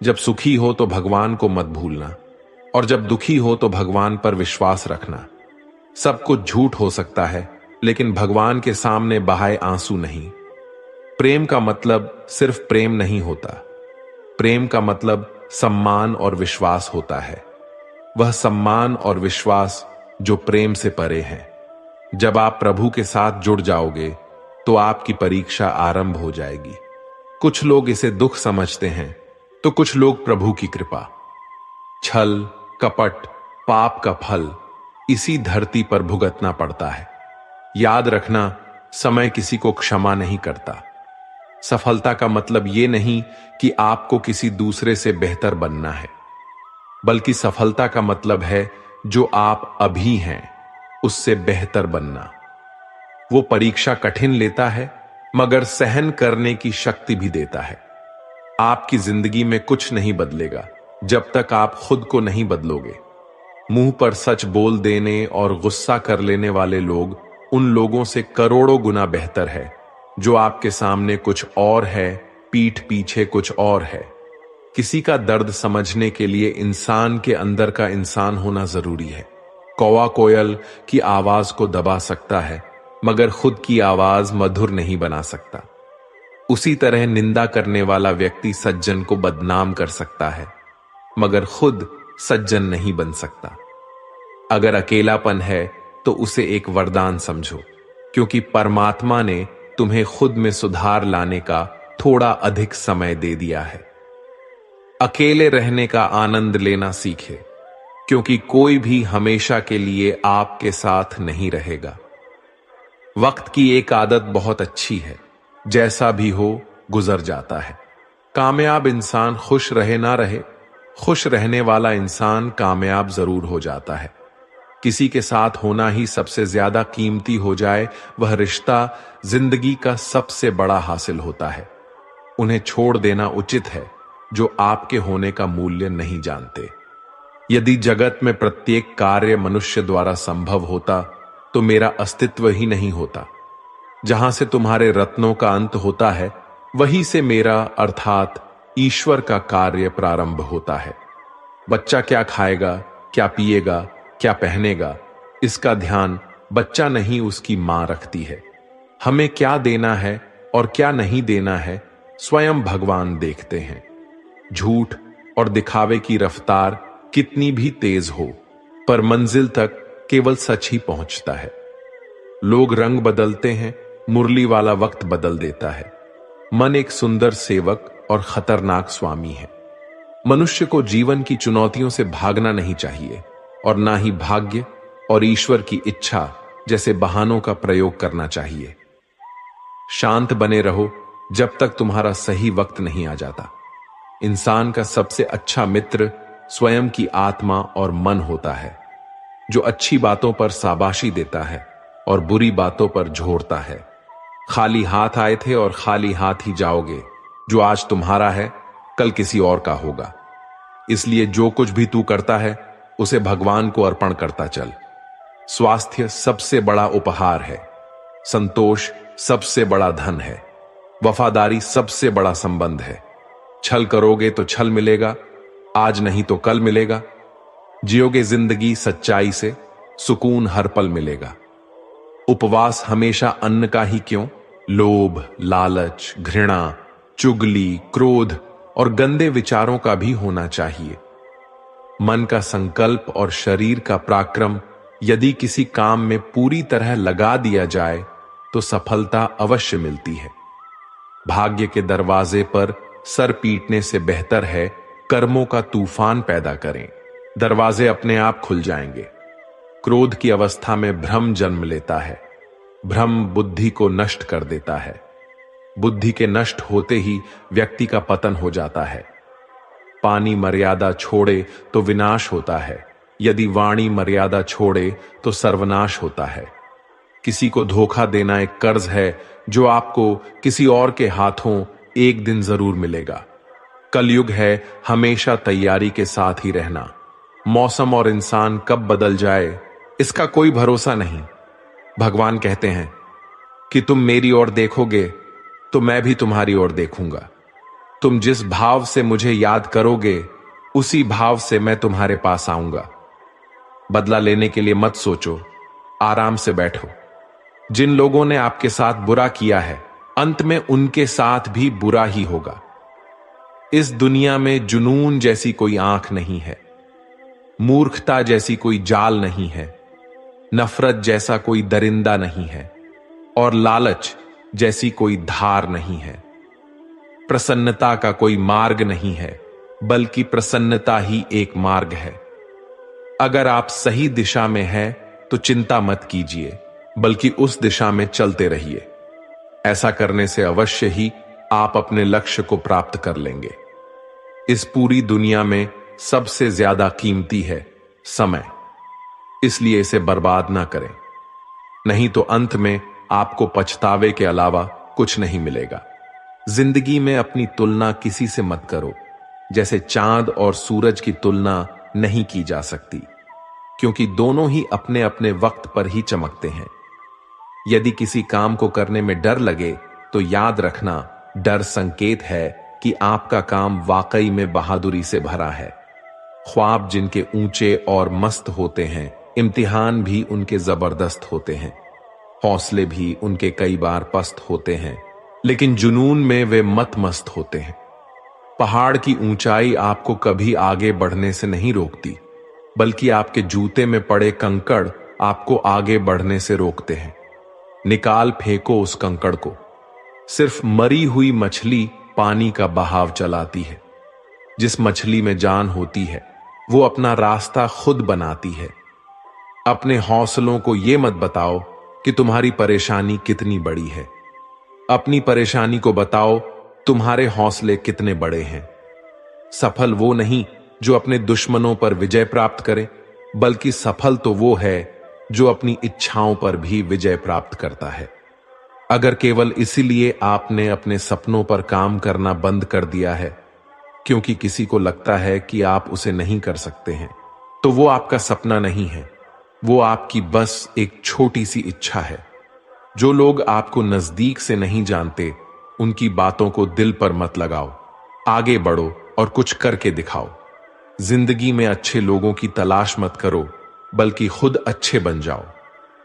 जब सुखी हो तो भगवान को मत भूलना, और जब दुखी हो तो भगवान पर विश्वास रखना। सब कुछ झूठ हो सकता है, लेकिन भगवान के सामने बहाए आंसू नहीं। प्रेम का मतलब सिर्फ प्रेम नहीं होता। प्रेम का मतलब सम्मान और विश्वास होता है। वह सम्मान और विश्वास जो प्रेम से परे है। जब आप प्रभु के साथ जुड़ जाओगे तो आपकी परीक्षा आरंभ हो जाएगी। कुछ लोग इसे दुख समझते हैं तो कुछ लोग प्रभु की कृपा। छल, कपट, पाप का फल इसी धरती पर भुगतना पड़ता है। याद रखना, समय किसी को क्षमा नहीं करता। सफलता का मतलब यह नहीं कि आपको किसी दूसरे से बेहतर बनना है, बल्कि सफलता का मतलब है जो आप अभी हैं उससे बेहतर बनना। वो परीक्षा कठिन लेता है, मगर सहन करने की शक्ति भी देता है। आपकी जिंदगी में कुछ नहीं बदलेगा जब तक आप खुद को नहीं बदलोगे। मुंह पर सच बोल देने और गुस्सा कर लेने वाले लोग उन लोगों से करोड़ों गुना बेहतर है जो आपके सामने कुछ और है, पीठ पीछे कुछ और है। किसी का दर्द समझने के लिए इंसान के अंदर का इंसान होना जरूरी है। कौवा कोयल की आवाज को दबा सकता है, मगर खुद की आवाज मधुर नहीं बना सकता। उसी तरह निंदा करने वाला व्यक्ति सज्जन को बदनाम कर सकता है, मगर खुद सज्जन नहीं बन सकता। अगर अकेलापन है तो उसे एक वरदान समझो, क्योंकि परमात्मा ने तुम्हें खुद में सुधार लाने का थोड़ा अधिक समय दे दिया है। अकेले रहने का आनंद लेना सीखे, क्योंकि कोई भी हमेशा के लिए आपके साथ नहीं रहेगा। वक्त की एक आदत बहुत अच्छी है, जैसा भी हो गुजर जाता है। कामयाब इंसान खुश रहे ना रहे, खुश रहने वाला इंसान कामयाब जरूर हो जाता है। किसी के साथ होना ही सबसे ज्यादा कीमती हो जाए, वह रिश्ता जिंदगी का सबसे बड़ा हासिल होता है। उन्हें छोड़ देना उचित है जो आपके होने का मूल्य नहीं जानते। यदि जगत में प्रत्येक कार्य मनुष्य द्वारा संभव होता तो मेरा अस्तित्व ही नहीं होता। जहां से तुम्हारे रत्नों का अंत होता है, वहीं से मेरा अर्थात ईश्वर का कार्य प्रारंभ होता है। बच्चा क्या खाएगा, क्या पिएगा, क्या पहनेगा, इसका ध्यान बच्चा नहीं उसकी मां रखती है। हमें क्या देना है और क्या नहीं देना है स्वयं भगवान देखते हैं। झूठ और दिखावे की रफ्तार कितनी भी तेज हो, पर मंजिल तक केवल सच ही पहुंचता है। लोग रंग बदलते हैं, मुरली वाला वक्त बदल देता है। मन एक सुंदर सेवक और खतरनाक स्वामी है। मनुष्य को जीवन की चुनौतियों से भागना नहीं चाहिए, और ना ही भाग्य और ईश्वर की इच्छा जैसे बहानों का प्रयोग करना चाहिए। शांत बने रहो जब तक तुम्हारा सही वक्त नहीं आ जाता। इंसान का सबसे अच्छा मित्र स्वयं की आत्मा और मन होता है, जो अच्छी बातों पर शाबाशी देता है और बुरी बातों पर झोरता है। खाली हाथ आए थे और खाली हाथ ही जाओगे। जो आज तुम्हारा है कल किसी और का होगा। इसलिए जो कुछ भी तू करता है उसे भगवान को अर्पण करता चल। स्वास्थ्य सबसे बड़ा उपहार है, संतोष सबसे बड़ा धन है, वफादारी सबसे बड़ा संबंध है। छल करोगे तो छल मिलेगा, आज नहीं तो कल मिलेगा। जियोगे जिंदगी सच्चाई से, सुकून हर पल मिलेगा। उपवास हमेशा अन्न का ही क्यों, लोभ, लालच, घृणा, चुगली, क्रोध और गंदे विचारों का भी होना चाहिए। मन का संकल्प और शरीर का पराक्रम यदि किसी काम में पूरी तरह लगा दिया जाए तो सफलता अवश्य मिलती है। भाग्य के दरवाजे पर सर पीटने से बेहतर है कर्मों का तूफान पैदा करें। दरवाजे अपने आप खुल जाएंगे। क्रोध की अवस्था में भ्रम जन्म लेता है। भ्रम बुद्धि को नष्ट कर देता है। बुद्धि के नष्ट होते ही व्यक्ति का पतन हो जाता है। पानी मर्यादा छोड़े तो विनाश होता है, यदि वाणी मर्यादा छोड़े तो सर्वनाश होता है। किसी को धोखा देना एक कर्ज है जो आपको किसी और के हाथों एक दिन जरूर मिलेगा। कलयुग है हमेशा तैयारी के साथ ही रहना। मौसम और इंसान कब बदल जाए इसका कोई भरोसा नहीं। भगवान कहते हैं कि तुम मेरी ओर देखोगे तो मैं भी तुम्हारी ओर देखूंगा। तुम जिस भाव से मुझे याद करोगे उसी भाव से मैं तुम्हारे पास आऊंगा। बदला लेने के लिए मत सोचो, आराम से बैठो। जिन लोगों ने आपके साथ बुरा किया है, अंत में उनके साथ भी बुरा ही होगा। इस दुनिया में जुनून जैसी कोई आंख नहीं है, मूर्खता जैसी कोई जाल नहीं है, नफरत जैसा कोई दरिंदा नहीं है, और लालच जैसी कोई धार नहीं है। प्रसन्नता का कोई मार्ग नहीं है, बल्कि प्रसन्नता ही एक मार्ग है। अगर आप सही दिशा में हैं तो चिंता मत कीजिए, बल्कि उस दिशा में चलते रहिए। ऐसा करने से अवश्य ही आप अपने लक्ष्य को प्राप्त कर लेंगे। इस पूरी दुनिया में सबसे ज्यादा कीमती है समय, इसलिए इसे बर्बाद ना करें, नहीं तो अंत में आपको पछतावे के अलावा कुछ नहीं मिलेगा। जिंदगी में अपनी तुलना किसी से मत करो, जैसे चांद और सूरज की तुलना नहीं की जा सकती, क्योंकि दोनों ही अपने अपने वक्त पर ही चमकते हैं। यदि किसी काम को करने में डर लगे तो याद रखना, डर संकेत है कि आपका काम वाकई में बहादुरी से भरा है। ख्वाब जिनके ऊंचे और मस्त होते हैं, इम्तिहान भी उनके जबरदस्त होते हैं, हौसले भी उनके कई बार पस्त होते हैं, लेकिन जुनून में वे मत मस्त होते हैं। पहाड़ की ऊंचाई आपको कभी आगे बढ़ने से नहीं रोकती, बल्कि आपके जूते में पड़े कंकड़ आपको आगे बढ़ने से रोकते हैं। निकाल फेंको उस कंकड़ को। सिर्फ मरी हुई मछली पानी का बहाव चलाती है। जिस मछली में जान होती है वो अपना रास्ता खुद बनाती है। अपने हौसलों को यह मत बताओ कि तुम्हारी परेशानी कितनी बड़ी है, अपनी परेशानी को बताओ तुम्हारे हौसले कितने बड़े हैं। सफल वो नहीं जो अपने दुश्मनों पर विजय प्राप्त करे, बल्कि सफल तो वो है जो अपनी इच्छाओं पर भी विजय प्राप्त करता है। अगर केवल इसीलिए आपने अपने सपनों पर काम करना बंद कर दिया है क्योंकि किसी को लगता है कि आप उसे नहीं कर सकते हैं, तो वो आपका सपना नहीं है, वो आपकी बस एक छोटी सी इच्छा है। जो लोग आपको नजदीक से नहीं जानते, उनकी बातों को दिल पर मत लगाओ। आगे बढ़ो और कुछ करके दिखाओ। जिंदगी में अच्छे लोगों की तलाश मत करो, बल्कि खुद अच्छे बन जाओ।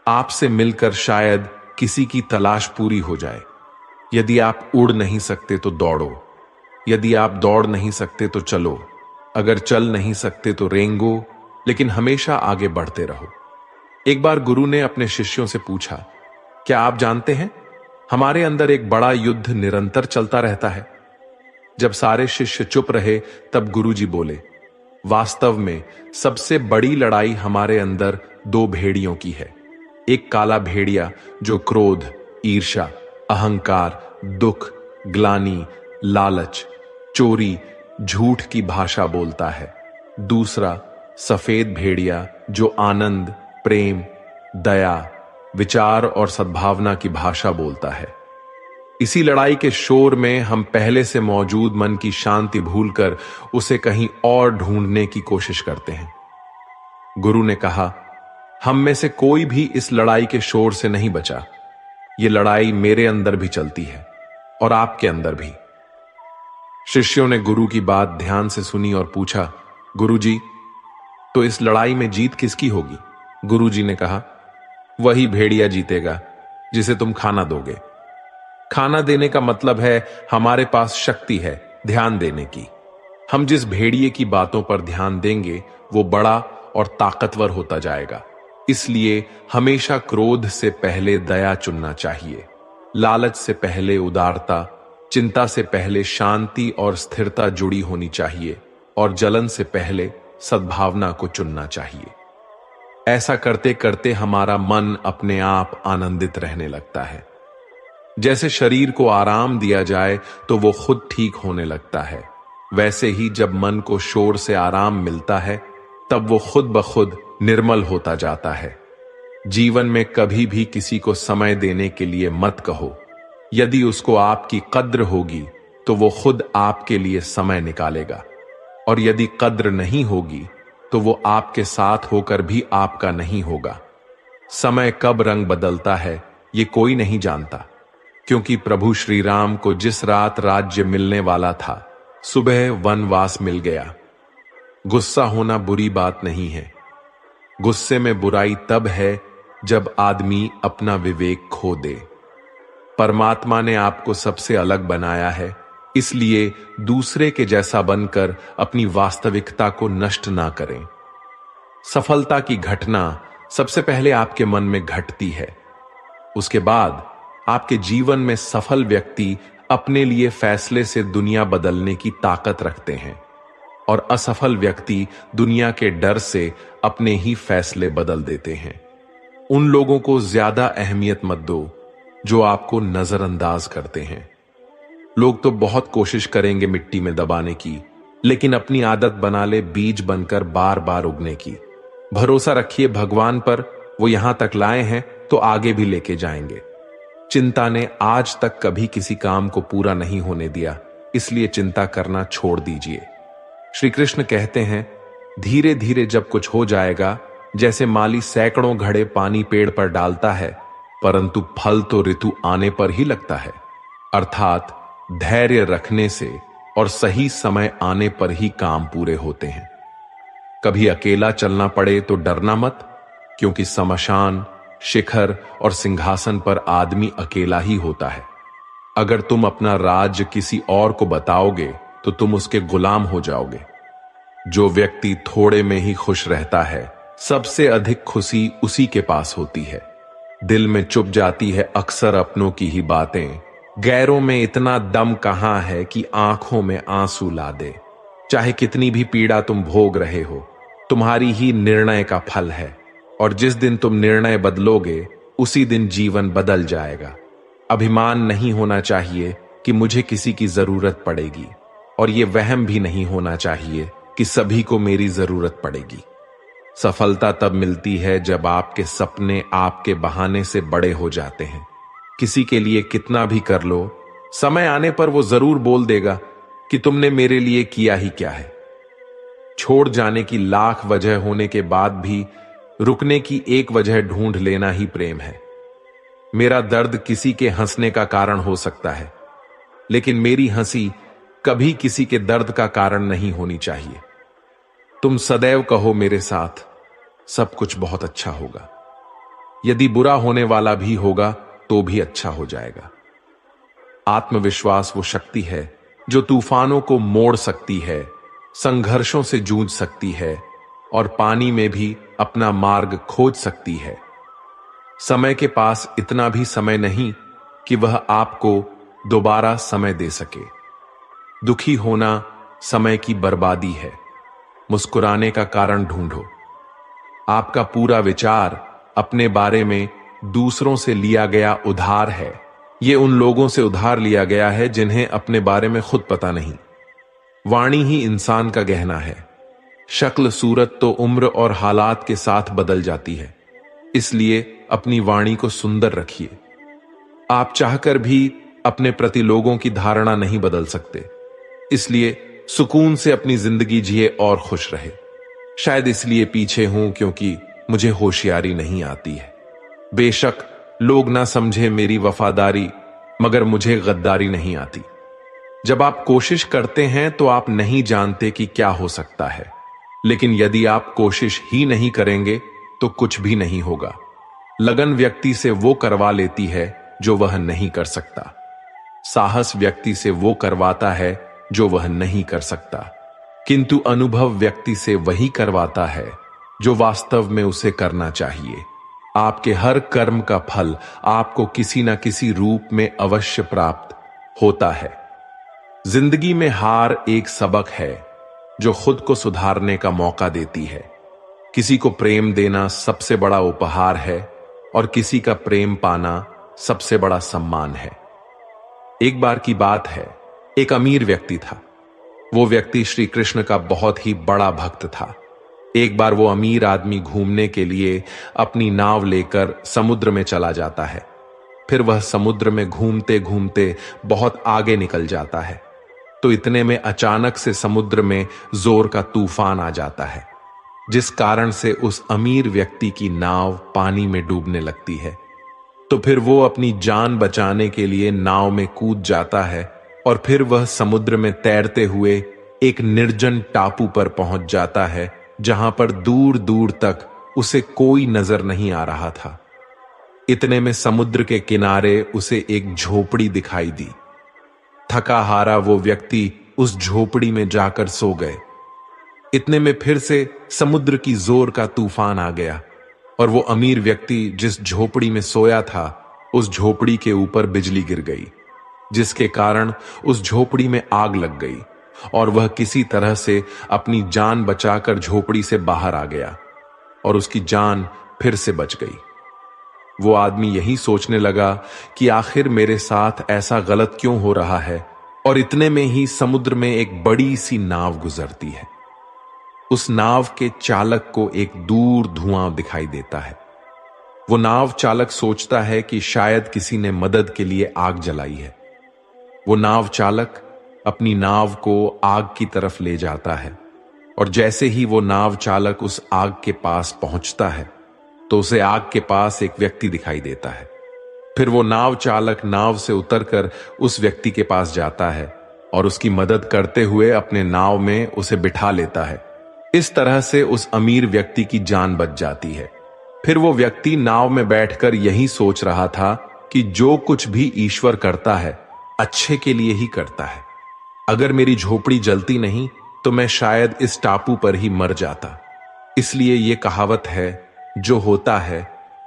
आपसे मिलकर शायद किसी की तलाश पूरी हो जाए। यदि आप उड़ नहीं सकते तो दौड़ो, यदि आप दौड़ नहीं सकते तो चलो, अगर चल नहीं सकते तो रेंगो, लेकिन हमेशा आगे बढ़ते रहो। एक बार गुरु ने अपने शिष्यों से पूछा, क्या आप जानते हैं हमारे अंदर एक बड़ा युद्ध निरंतर चलता रहता है? जब सारे शिष्य चुप रहे तब गुरुजी बोले, वास्तव में सबसे बड़ी लड़ाई हमारे अंदर दो भेड़ियों की है। एक काला भेड़िया जो क्रोध, ईर्ष्या, अहंकार, दुख, ग्लानि, लालच, चोरी, झूठ की भाषा बोलता है। दूसरा सफेद भेड़िया जो आनंद, प्रेम, दया, विचार और सद्भावना की भाषा बोलता है। इसी लड़ाई के शोर में हम पहले से मौजूद मन की शांति भूलकर उसे कहीं और ढूंढने की कोशिश करते हैं। गुरु ने कहा, हम में से कोई भी इस लड़ाई के शोर से नहीं बचा। ये लड़ाई मेरे अंदर भी चलती है और आपके अंदर भी। शिष्यों ने गुरु की बात ध्यान से सुनी और पूछा, गुरुजी, तो इस लड़ाई में जीत किसकी होगी? गुरुजी ने कहा, वही भेड़िया जीतेगा जिसे तुम खाना दोगे। खाना देने का मतलब है हमारे पास शक्ति है ध्यान देने की। हम जिस भेड़िए की बातों पर ध्यान देंगे वो बड़ा और ताकतवर होता जाएगा। इसलिए हमेशा क्रोध से पहले दया चुनना चाहिए, लालच से पहले उदारता, चिंता से पहले शांति और स्थिरता जुड़ी होनी चाहिए, और जलन से पहले सद्भावना को चुनना चाहिए। ऐसा करते करते हमारा मन अपने आप आनंदित रहने लगता है। जैसे शरीर को आराम दिया जाए तो वो खुद ठीक होने लगता है, वैसे ही जब मन को शोर से आराम मिलता है तब वो खुद ब खुद निर्मल होता जाता है। जीवन में कभी भी किसी को समय देने के लिए मत कहो। यदि उसको आपकी कद्र होगी तो वो खुद आपके लिए समय निकालेगा, और यदि कद्र नहीं होगी तो वो आपके साथ होकर भी आपका नहीं होगा। समय कब रंग बदलता है ये कोई नहीं जानता, क्योंकि प्रभु श्री राम को जिस रात राज्य मिलने वाला था सुबह वनवास मिल गया। गुस्सा होना बुरी बात नहीं है। गुस्से में बुराई तब है जब आदमी अपना विवेक खो दे। परमात्मा ने आपको सबसे अलग बनाया है, इसलिए दूसरे के जैसा बनकर अपनी वास्तविकता को नष्ट ना करें। सफलता की घटना सबसे पहले आपके मन में घटती है। उसके बाद आपके जीवन में सफल व्यक्ति अपने लिए फैसले से दुनिया बदलने की ताकत रखते हैं और असफल व्यक्ति दुनिया के डर से अपने ही फैसले बदल देते हैं। उन लोगों को ज्यादा अहमियत मत दो जो आपको नजरअंदाज करते हैं। लोग तो बहुत कोशिश करेंगे मिट्टी में दबाने की, लेकिन अपनी आदत बना ले बीज बनकर बार बार उगने की। भरोसा रखिए भगवान पर, वो यहां तक लाए हैं तो आगे भी लेके जाएंगे। चिंता ने आज तक कभी किसी काम को पूरा नहीं होने दिया, इसलिए चिंता करना छोड़ दीजिए। श्री कृष्ण कहते हैं, धीरे धीरे जब कुछ हो जाएगा, जैसे माली सैकड़ों घड़े पानी पेड़ पर डालता है, परंतु फल तो ऋतु आने पर ही लगता है। अर्थात धैर्य रखने से और सही समय आने पर ही काम पूरे होते हैं। कभी अकेला चलना पड़े तो डरना मत, क्योंकि शमशान, शिखर और सिंहासन पर आदमी अकेला ही होता है। अगर तुम अपना राज्य किसी और को बताओगे तो तुम उसके गुलाम हो जाओगे। जो व्यक्ति थोड़े में ही खुश रहता है, सबसे अधिक खुशी उसी के पास होती है। दिल में चुप जाती है अक्सर अपनों की ही बातें। गैरों में इतना दम कहां है कि आंखों में आंसू ला दे। चाहे कितनी भी पीड़ा तुम भोग रहे हो, तुम्हारी ही निर्णय का फल है, और जिस दिन तुम निर्णय बदलोगे उसी दिन जीवन बदल जाएगा। अभिमान नहीं होना चाहिए कि मुझे किसी की जरूरत पड़ेगी, और यह वहम भी नहीं होना चाहिए कि सभी को मेरी जरूरत पड़ेगी। सफलता तब मिलती है जब आपके सपने आपके बहाने से बड़े हो जाते हैं। किसी के लिए कितना भी कर लो, समय आने पर वो जरूर बोल देगा कि तुमने मेरे लिए किया ही क्या है। छोड़ जाने की लाख वजह होने के बाद भी रुकने की एक वजह ढूंढ लेना ही प्रेम है। मेरा दर्द किसी के हंसने का कारण हो सकता है, लेकिन मेरी हंसी कभी किसी के दर्द का कारण नहीं होनी चाहिए। तुम सदैव कहो मेरे साथ, सब कुछ बहुत अच्छा होगा। यदि बुरा होने वाला भी होगा तो भी अच्छा हो जाएगा। आत्मविश्वास वो शक्ति है जो तूफानों को मोड़ सकती है, संघर्षों से जूझ सकती है और पानी में भी अपना मार्ग खोज सकती है। समय के पास इतना भी समय नहीं कि वह आपको दोबारा समय दे सके। दुखी होना समय की बर्बादी है। मुस्कुराने का कारण ढूंढो। आपका पूरा विचार अपने बारे में दूसरों से लिया गया उधार है। यह उन लोगों से उधार लिया गया है जिन्हें अपने बारे में खुद पता नहीं। वाणी ही इंसान का गहना है। शक्ल सूरत तो उम्र और हालात के साथ बदल जाती है, इसलिए अपनी वाणी को सुंदर रखिए। आप चाहकर भी अपने प्रति लोगों की धारणा नहीं बदल सकते, इसलिए सुकून से अपनी जिंदगी जिए और खुश रहे। शायद इसलिए पीछे हूं क्योंकि मुझे होशियारी नहीं आती है। बेशक लोग ना समझे मेरी वफादारी, मगर मुझे गद्दारी नहीं आती। जब आप कोशिश करते हैं तो आप नहीं जानते कि क्या हो सकता है, लेकिन यदि आप कोशिश ही नहीं करेंगे तो कुछ भी नहीं होगा। लगन व्यक्ति से वो करवा लेती है जो वह नहीं कर सकता। साहस व्यक्ति से वो करवाता है जो वह नहीं कर सकता, किंतु अनुभव व्यक्ति से वही करवाता है जो वास्तव में उसे करना चाहिए। आपके हर कर्म का फल आपको किसी न किसी रूप में अवश्य प्राप्त होता है। जिंदगी में हार एक सबक है जो खुद को सुधारने का मौका देती है। किसी को प्रेम देना सबसे बड़ा उपहार है और किसी का प्रेम पाना सबसे बड़ा सम्मान है। एक बार की बात है, एक अमीर व्यक्ति था। वो व्यक्ति श्री कृष्ण का बहुत ही बड़ा भक्त था। एक बार वो अमीर आदमी घूमने के लिए अपनी नाव लेकर समुद्र में चला जाता है। फिर वह समुद्र में घूमते घूमते बहुत आगे निकल जाता है, तो इतने में अचानक से समुद्र में जोर का तूफान आ जाता है, जिस कारण से उस अमीर व्यक्ति की नाव पानी में डूबने लगती है। तो फिर वो अपनी जान बचाने के लिए नाव में कूद जाता है और फिर वह समुद्र में तैरते हुए एक निर्जन टापू पर पहुंच जाता है, जहां पर दूर दूर तक उसे कोई नजर नहीं आ रहा था। इतने में समुद्र के किनारे उसे एक झोपड़ी दिखाई दी। थका हारा वो व्यक्ति उस झोपड़ी में जाकर सो गए। इतने में फिर से समुद्र की जोर का तूफान आ गया और वो अमीर व्यक्ति जिस झोपड़ी में सोया था, उस झोपड़ी के ऊपर बिजली गिर गई, जिसके कारण उस झोपड़ी में आग लग गई और वह किसी तरह से अपनी जान बचाकर झोपड़ी से बाहर आ गया और उसकी जान फिर से बच गई। वो आदमी यही सोचने लगा कि आखिर मेरे साथ ऐसा गलत क्यों हो रहा है, और इतने में ही समुद्र में एक बड़ी सी नाव गुजरती है। उस नाव के चालक को एक दूर धुआं दिखाई देता है। वो नाव चालक सोचता है कि शायद किसी ने मदद के लिए आग जलाई है। वो नाव चालक अपनी नाव को आग की तरफ ले जाता है और जैसे ही वो नाव चालक उस आग के पास पहुंचता है तो उसे आग के पास एक व्यक्ति दिखाई देता है। फिर वो नाव चालक नाव से उतरकर उस व्यक्ति के पास जाता है और उसकी मदद करते हुए अपने नाव में उसे बिठा लेता है। इस तरह से उस अमीर व्यक्ति की जान बच जाती है। फिर वो व्यक्ति नाव में बैठकर यही सोच रहा था कि जो कुछ भी ईश्वर करता है अच्छे के लिए ही करता है। अगर मेरी झोपड़ी जलती नहीं तो मैं शायद इस टापू पर ही मर जाता। इसलिए ये कहावत है, जो होता है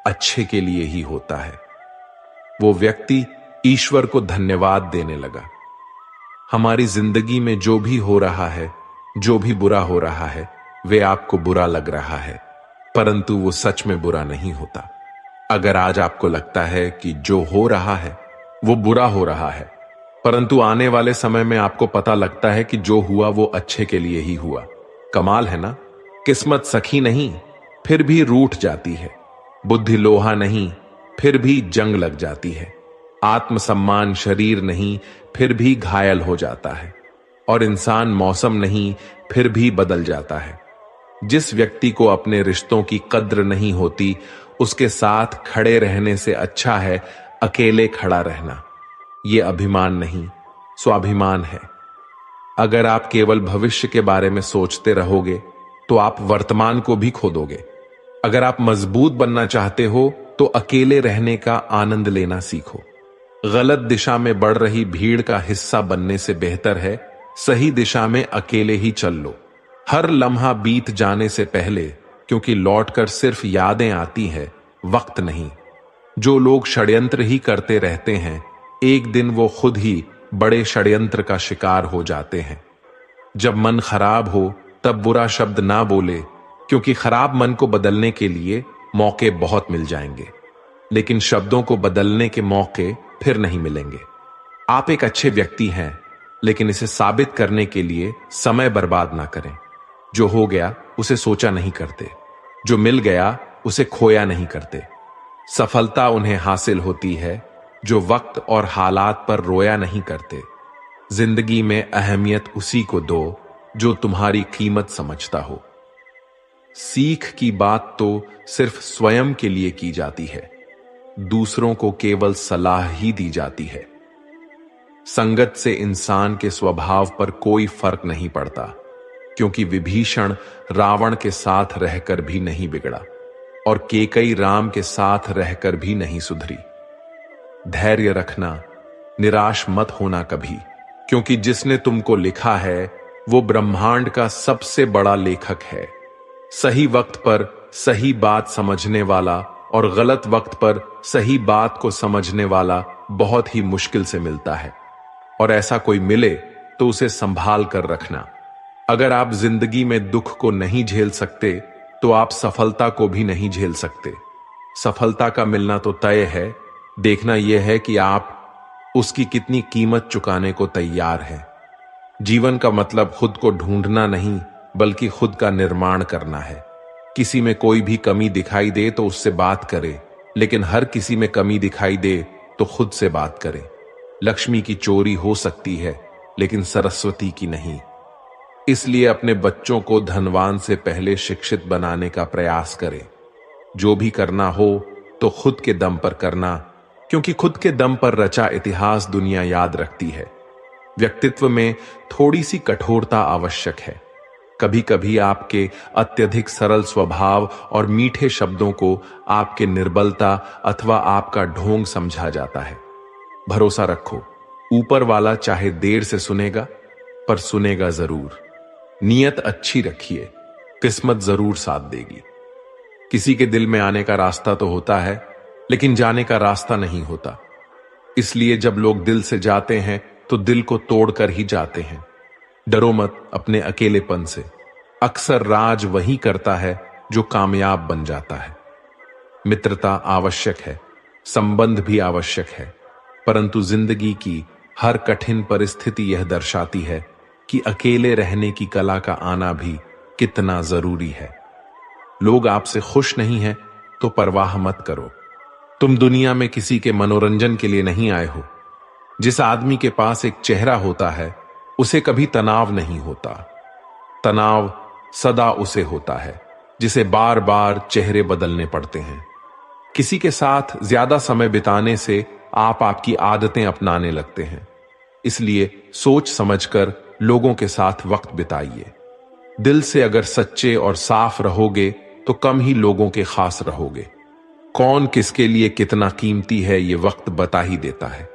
अच्छे के लिए ही होता है। वो व्यक्ति ईश्वर को धन्यवाद देने लगा। हमारी जिंदगी में जो भी हो रहा है, जो भी बुरा हो रहा है, वे आपको बुरा लग रहा है, परंतु वो सच में बुरा नहीं होता। अगर आज आपको लगता है कि जो हो रहा है वो बुरा हो रहा है, परंतु आने वाले समय में आपको पता लगता है कि जो हुआ वो अच्छे के लिए ही हुआ। कमाल है ना। किस्मत सखी नहीं फिर भी रूठ जाती है, बुद्धि लोहा नहीं फिर भी जंग लग जाती है, आत्मसम्मान शरीर नहीं फिर भी घायल हो जाता है, और इंसान मौसम नहीं फिर भी बदल जाता है। जिस व्यक्ति को अपने रिश्तों की कद्र नहीं होती, उसके साथ खड़े रहने से अच्छा है अकेले खड़ा रहना। यह अभिमान नहीं, स्वाभिमान है। अगर आप केवल भविष्य के बारे में सोचते रहोगे तो आप वर्तमान को भी खो दोगे। अगर आप मजबूत बनना चाहते हो तो अकेले रहने का आनंद लेना सीखो। गलत दिशा में बढ़ रही भीड़ का हिस्सा बनने से बेहतर है सही दिशा में अकेले ही चल लो। हर लम्हा बीत जाने से पहले, क्योंकि लौटकर सिर्फ यादें आती हैं, वक्त नहीं। जो लोग षड्यंत्र ही करते रहते हैं, एक दिन वो खुद ही बड़े षड्यंत्र का शिकार हो जाते हैं। जब मन खराब हो तब बुरा शब्द ना बोले, क्योंकि खराब मन को बदलने के लिए मौके बहुत मिल जाएंगे, लेकिन शब्दों को बदलने के मौके फिर नहीं मिलेंगे। आप एक अच्छे व्यक्ति हैं, लेकिन इसे साबित करने के लिए समय बर्बाद ना करें। जो हो गया उसे सोचा नहीं करते, जो मिल गया उसे खोया नहीं करते। सफलता उन्हें हासिल होती है जो वक्त और हालात पर रोया नहीं करते। जिंदगी में अहमियत उसी को दो जो तुम्हारी कीमत समझता हो। सीख की बात तो सिर्फ स्वयं के लिए की जाती है, दूसरों को केवल सलाह ही दी जाती है। संगत से इंसान के स्वभाव पर कोई फर्क नहीं पड़ता, क्योंकि विभीषण रावण के साथ रहकर भी नहीं बिगड़ा और केकई राम के साथ रहकर भी नहीं सुधरी। धैर्य रखना, निराश मत होना कभी, क्योंकि जिसने तुमको लिखा है वो ब्रह्मांड का सबसे बड़ा लेखक है। सही वक्त पर सही बात समझने वाला और गलत वक्त पर सही बात को समझने वाला बहुत ही मुश्किल से मिलता है, और ऐसा कोई मिले तो उसे संभाल कर रखना। अगर आप जिंदगी में दुख को नहीं झेल सकते तो आप सफलता को भी नहीं झेल सकते। सफलता का मिलना तो तय है, देखना यह है कि आप उसकी कितनी कीमत चुकाने को तैयार हैं। जीवन का मतलब खुद को ढूंढना नहीं, बल्कि खुद का निर्माण करना है। किसी में कोई भी कमी दिखाई दे तो उससे बात करें, लेकिन हर किसी में कमी दिखाई दे तो खुद से बात करें। लक्ष्मी की चोरी हो सकती है, लेकिन सरस्वती की नहीं। इसलिए अपने बच्चों को धनवान से पहले शिक्षित बनाने का प्रयास करें। जो भी करना हो तो खुद के दम पर करना, क्योंकि खुद के दम पर रचा इतिहास दुनिया याद रखती है। व्यक्तित्व में थोड़ी सी कठोरता आवश्यक है। कभी कभी आपके अत्यधिक सरल स्वभाव और मीठे शब्दों को आपके निर्बलता अथवा आपका ढोंग समझा जाता है। भरोसा रखो, ऊपर वाला चाहे देर से सुनेगा, पर सुनेगा जरूर। नियत अच्छी रखिए, किस्मत जरूर साथ देगी। किसी के दिल में आने का रास्ता तो होता है, लेकिन जाने का रास्ता नहीं होता। इसलिए जब लोग दिल से जाते हैं तो दिल को तोड़कर ही जाते हैं। डरो मत अपने अकेलेपन से। अक्सर राज वही करता है जो कामयाब बन जाता है। मित्रता आवश्यक है, संबंध भी आवश्यक है, परंतु जिंदगी की हर कठिन परिस्थिति यह दर्शाती है कि अकेले रहने की कला का आना भी कितना जरूरी है। लोग आपसे खुश नहीं हैं तो परवाह मत करो। तुम दुनिया में किसी के मनोरंजन के लिए नहीं आए हो। जिस आदमी के पास एक चेहरा होता है उसे कभी तनाव नहीं होता। तनाव सदा उसे होता है जिसे बार बार चेहरे बदलने पड़ते हैं। किसी के साथ ज्यादा समय बिताने से आप आपकी आदतें अपनाने लगते हैं। इसलिए सोच समझकर लोगों के साथ वक्त बिताइए। दिल से अगर सच्चे और साफ रहोगे तो कम ही लोगों के खास रहोगे। कौन किसके लिए कितना कीमती है ये वक्त बता ही देता है।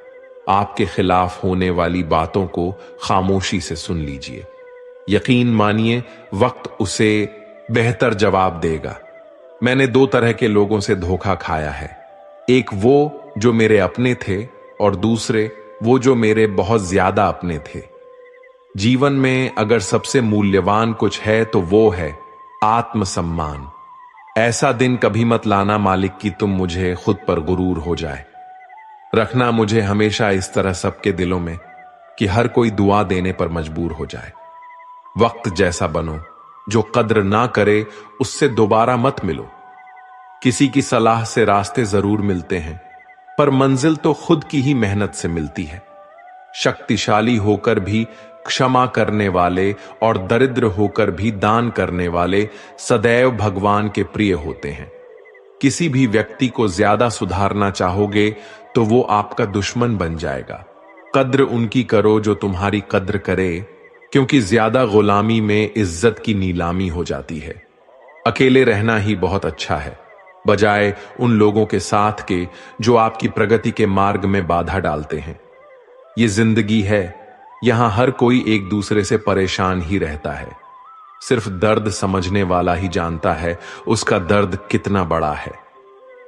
आपके खिलाफ होने वाली बातों को खामोशी से सुन लीजिए। यकीन मानिए, वक्त उसे बेहतर जवाब देगा। मैंने दो तरह के लोगों से धोखा खाया है। एक वो जो मेरे अपने थे और दूसरे वो जो मेरे बहुत ज्यादा अपने थे। जीवन में अगर सबसे मूल्यवान कुछ है तो वो है आत्मसम्मान। ऐसा दिन कभी मत लाना मालिक कि तुम मुझे खुद पर गुरूर हो जाए। रखना मुझे हमेशा इस तरह सबके दिलों में कि हर कोई दुआ देने पर मजबूर हो जाए। वक्त जैसा बनो, जो कद्र ना करे उससे दोबारा मत मिलो। किसी की सलाह से रास्ते जरूर मिलते हैं, पर मंजिल तो खुद की ही मेहनत से मिलती है। शक्तिशाली होकर भी क्षमा करने वाले और दरिद्र होकर भी दान करने वाले सदैव भगवान के प्रिय होते हैं। किसी भी व्यक्ति को ज्यादा सुधारना चाहोगे तो वो आपका दुश्मन बन जाएगा। कद्र उनकी करो जो तुम्हारी कद्र करे, क्योंकि ज्यादा गुलामी में इज्जत की नीलामी हो जाती है। अकेले रहना ही बहुत अच्छा है, बजाय उन लोगों के साथ के जो आपकी प्रगति के मार्ग में बाधा डालते हैं। ये जिंदगी है, यहां हर कोई एक दूसरे से परेशान ही रहता है। सिर्फ दर्द समझने वाला ही जानता है उसका दर्द कितना बड़ा है।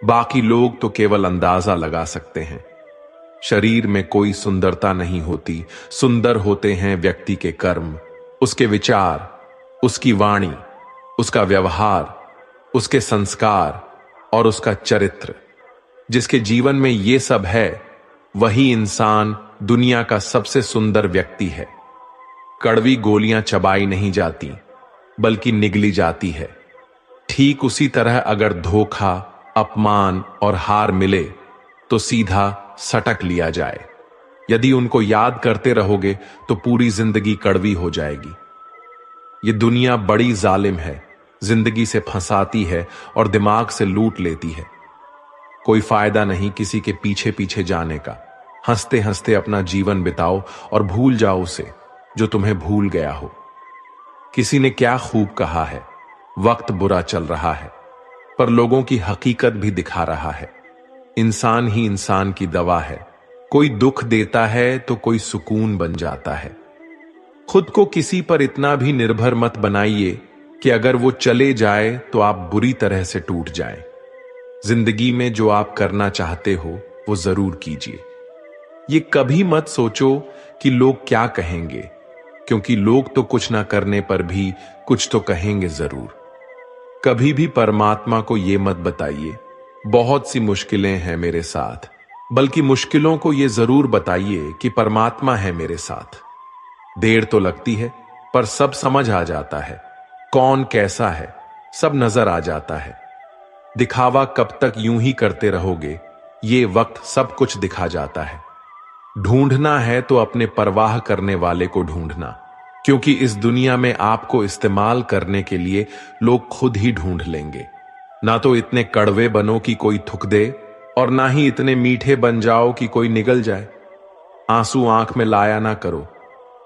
बाकी लोग तो केवल अंदाजा लगा सकते हैं। शरीर में कोई सुंदरता नहीं होती, सुंदर होते हैं व्यक्ति के कर्म, उसके विचार, उसकी वाणी, उसका व्यवहार, उसके संस्कार और उसका चरित्र। जिसके जीवन में ये सब है वही इंसान दुनिया का सबसे सुंदर व्यक्ति है। कड़वी गोलियां चबाई नहीं जाती बल्कि निगली जाती है। ठीक उसी तरह अगर धोखा, अपमान और हार मिले तो सीधा सटक लिया जाए। यदि उनको याद करते रहोगे तो पूरी जिंदगी कड़वी हो जाएगी। ये दुनिया बड़ी जालिम है, जिंदगी से फंसाती है और दिमाग से लूट लेती है। कोई फायदा नहीं किसी के पीछे पीछे जाने का। हंसते हंसते अपना जीवन बिताओ और भूल जाओ उसे जो तुम्हें भूल गया हो। किसी ने क्या खूब कहा है, वक्त बुरा चल रहा है पर लोगों की हकीकत भी दिखा रहा है। इंसान ही इंसान की दवा है। कोई दुख देता है तो कोई सुकून बन जाता है। खुद को किसी पर इतना भी निर्भर मत बनाइए कि अगर वो चले जाए तो आप बुरी तरह से टूट जाएं। जिंदगी में जो आप करना चाहते हो वो जरूर कीजिए। ये कभी मत सोचो कि लोग क्या कहेंगे, क्योंकि लोग तो कुछ ना करने पर भी कुछ तो कहेंगे जरूर। कभी भी परमात्मा को ये मत बताइए बहुत सी मुश्किलें हैं मेरे साथ, बल्कि मुश्किलों को ये जरूर बताइए कि परमात्मा है मेरे साथ। देर तो लगती है पर सब समझ आ जाता है। कौन कैसा है सब नजर आ जाता है। दिखावा कब तक यूं ही करते रहोगे, ये वक्त सब कुछ दिखा जाता है। ढूंढना है तो अपने परवाह करने वाले को ढूंढना, क्योंकि इस दुनिया में आपको इस्तेमाल करने के लिए लोग खुद ही ढूंढ लेंगे। ना तो इतने कड़वे बनो कि कोई थूक दे और ना ही इतने मीठे बन जाओ कि कोई निगल जाए। आंसू आंख में लाया ना करो,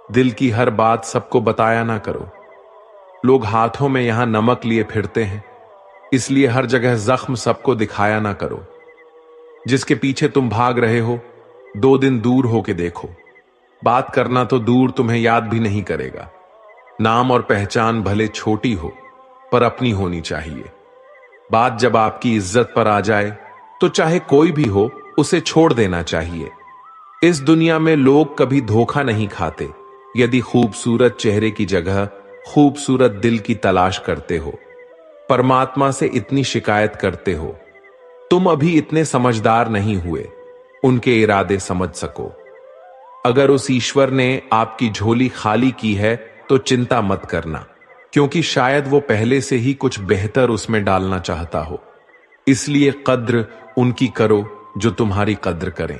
दिल की हर बात सबको बताया ना करो। लोग हाथों में यहां नमक लिए फिरते हैं, इसलिए हर जगह जख्म सबको दिखाया ना करो। जिसके पीछे तुम भाग रहे हो, 2 दिन दूर होके देखो। बात करना तो दूर, तुम्हें याद भी नहीं करेगा। नाम और पहचान भले छोटी हो, पर अपनी होनी चाहिए। बात जब आपकी इज्जत पर आ जाए, तो चाहे कोई भी हो, उसे छोड़ देना चाहिए। इस दुनिया में लोग कभी धोखा नहीं खाते। यदि खूबसूरत चेहरे की जगह खूबसूरत दिल की तलाश करते हो, परमात्मा से इतनी शिकायत करते हो, तुम अभी इतने समझदार नहीं हुए उनके इरादे समझ सको। अगर उस ईश्वर ने आपकी झोली खाली की है तो चिंता मत करना, क्योंकि शायद वो पहले से ही कुछ बेहतर उसमें डालना चाहता हो। इसलिए कद्र उनकी करो जो तुम्हारी कद्र करें।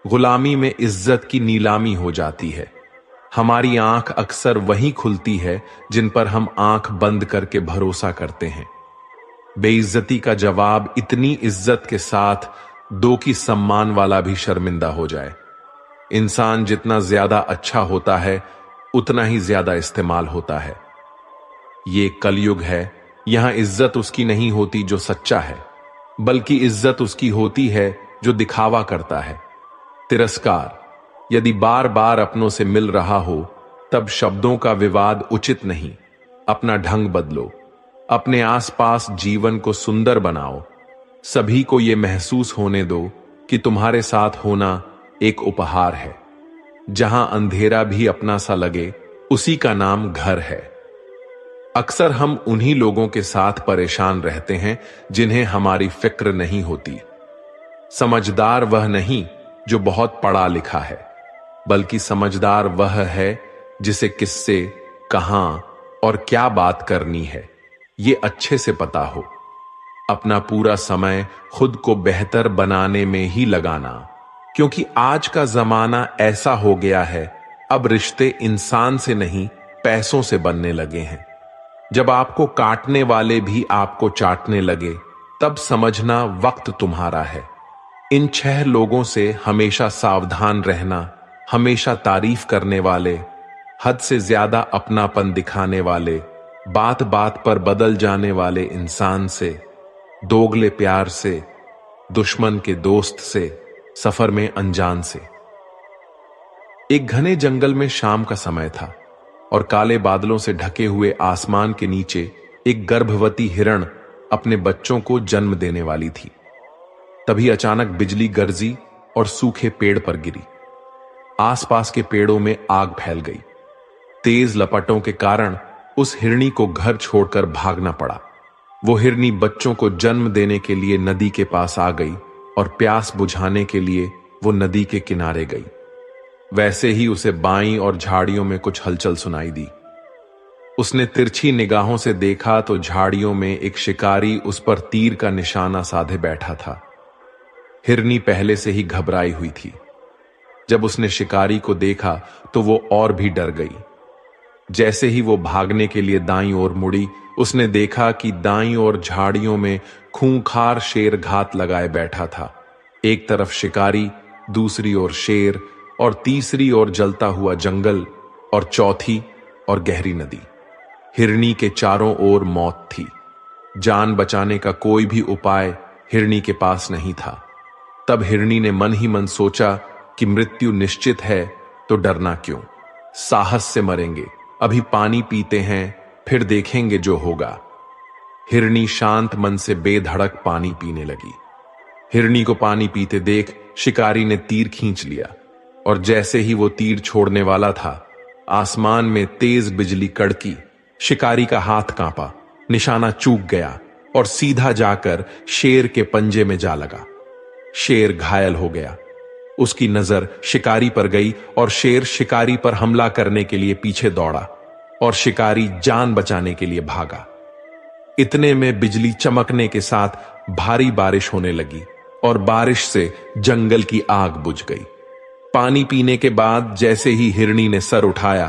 गुलामी में इज्जत की नीलामी हो जाती है। हमारी आंख अक्सर वहीं खुलती है जिन पर हम आंख बंद करके भरोसा करते हैं। बेइज्जती का जवाब इतनी इज्जत के साथ दो कि सम्मान वाला भी शर्मिंदा हो जाए। इंसान जितना ज्यादा अच्छा होता है, उतना ही ज्यादा इस्तेमाल होता है। ये कलयुग है। यहां इज्जत उसकी नहीं होती जो सच्चा है, बल्कि इज्जत उसकी होती है जो दिखावा करता है। तिरस्कार यदि बार बार अपनों से मिल रहा हो, तब शब्दों का विवाद उचित नहीं। अपना ढंग बदलो, अपने आसपास जीवन को सुंदर बनाओ। सभी को यह महसूस होने दो कि तुम्हारे साथ होना एक उपहार है। जहां अंधेरा भी अपना सा लगे, उसी का नाम घर है। अक्सर हम उन्हीं लोगों के साथ परेशान रहते हैं जिन्हें हमारी फिक्र नहीं होती। समझदार वह नहीं जो बहुत पढ़ा लिखा है, बल्कि समझदार वह है जिसे किससे, कहां और क्या बात करनी है, ये अच्छे से पता हो। अपना पूरा समय खुद को बेहतर बनाने में ही लगाना, क्योंकि आज का जमाना ऐसा हो गया है, अब रिश्ते इंसान से नहीं पैसों से बनने लगे हैं। जब आपको काटने वाले भी आपको चाटने लगे, तब समझना वक्त तुम्हारा है। इन 6 लोगों से हमेशा सावधान रहना। हमेशा तारीफ करने वाले, हद से ज्यादा अपनापन दिखाने वाले, बात बात पर बदल जाने वाले इंसान से, दोगले प्यार से, दुश्मन के दोस्त से, सफर में अनजान से। एक घने जंगल में शाम का समय था और काले बादलों से ढके हुए आसमान के नीचे एक गर्भवती हिरण अपने बच्चों को जन्म देने वाली थी। तभी अचानक बिजली गरजी और सूखे पेड़ पर गिरी। आसपास के पेड़ों में आग फैल गई। तेज लपटों के कारण उस हिरनी को घर छोड़कर भागना पड़ा। वो हिरनी बच्चों को जन्म देने के लिए नदी के पास आ गई और प्यास बुझाने के लिए वो नदी के किनारे गई। वैसे ही उसे बाईं और झाड़ियों में कुछ हलचल सुनाई दी। उसने तिरछी निगाहों से देखा तो झाड़ियों में एक शिकारी उस पर तीर का निशाना साधे बैठा था। हिरनी पहले से ही घबराई हुई थी। जब उसने शिकारी को देखा तो वो और भी डर गई। जैसे ही वो भागने के लिए दाईं ओर मुड़ी, उसने देखा कि दाईं ओर झाड़ियों में खूंखार शेर घात लगाए बैठा था। एक तरफ शिकारी, दूसरी ओर शेर और तीसरी ओर जलता हुआ जंगल और चौथी और गहरी नदी। हिरनी के चारों ओर मौत थी। जान बचाने का कोई भी उपाय हिरनी के पास नहीं था। तब हिरनी ने मन ही मन सोचा कि मृत्यु निश्चित है तो डरना क्यों, साहस से मरेंगे। अभी पानी पीते हैं, फिर देखेंगे जो होगा। हिरनी शांत मन से बेधड़क पानी पीने लगी। हिरनी को पानी पीते देख शिकारी ने तीर खींच लिया और जैसे ही वो तीर छोड़ने वाला था, आसमान में तेज बिजली कड़की। शिकारी का हाथ कांपा, निशाना चूक गया और सीधा जाकर शेर के पंजे में जा लगा। शेर घायल हो गया। उसकी नजर शिकारी पर गई और शेर शिकारी पर हमला करने के लिए पीछे दौड़ा और शिकारी जान बचाने के लिए भागा। इतने में बिजली चमकने के साथ भारी बारिश होने लगी और बारिश से जंगल की आग बुझ गई। पानी पीने के बाद जैसे ही हिरनी ने सर उठाया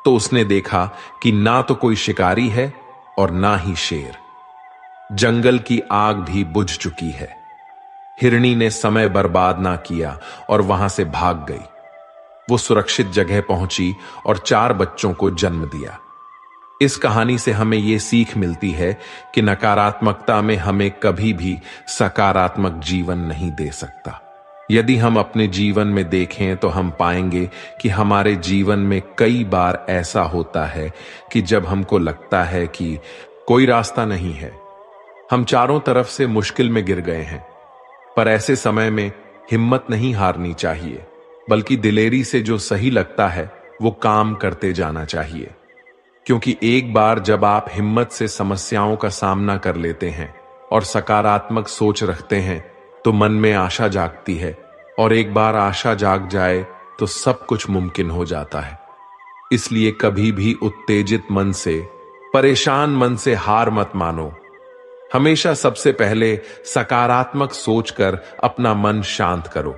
तो उसने देखा कि ना तो कोई शिकारी है और ना ही शेर। जंगल की आग भी बुझ चुकी है। हिरनी ने समय बर्बाद ना किया और वहां से भाग गई। वो सुरक्षित जगह पहुंची और 4 बच्चों को जन्म दिया। इस कहानी से हमें ये सीख मिलती है कि नकारात्मकता में हमें कभी भी सकारात्मक जीवन नहीं दे सकता। यदि हम अपने जीवन में देखें तो हम पाएंगे कि हमारे जीवन में कई बार ऐसा होता है कि जब हमको लगता है कि कोई रास्ता नहीं है, हम चारों तरफ से मुश्किल में गिर गए हैं, पर ऐसे समय में हिम्मत नहीं हारनी चाहिए, बल्कि दिलेरी से जो सही लगता है वो काम करते जाना चाहिए। क्योंकि एक बार जब आप हिम्मत से समस्याओं का सामना कर लेते हैं और सकारात्मक सोच रखते हैं तो मन में आशा जागती है, और एक बार आशा जाग जाए तो सब कुछ मुमकिन हो जाता है। इसलिए कभी भी उत्तेजित मन से, परेशान मन से हार मत मानो। हमेशा सबसे पहले सकारात्मक सोचकर अपना मन शांत करो।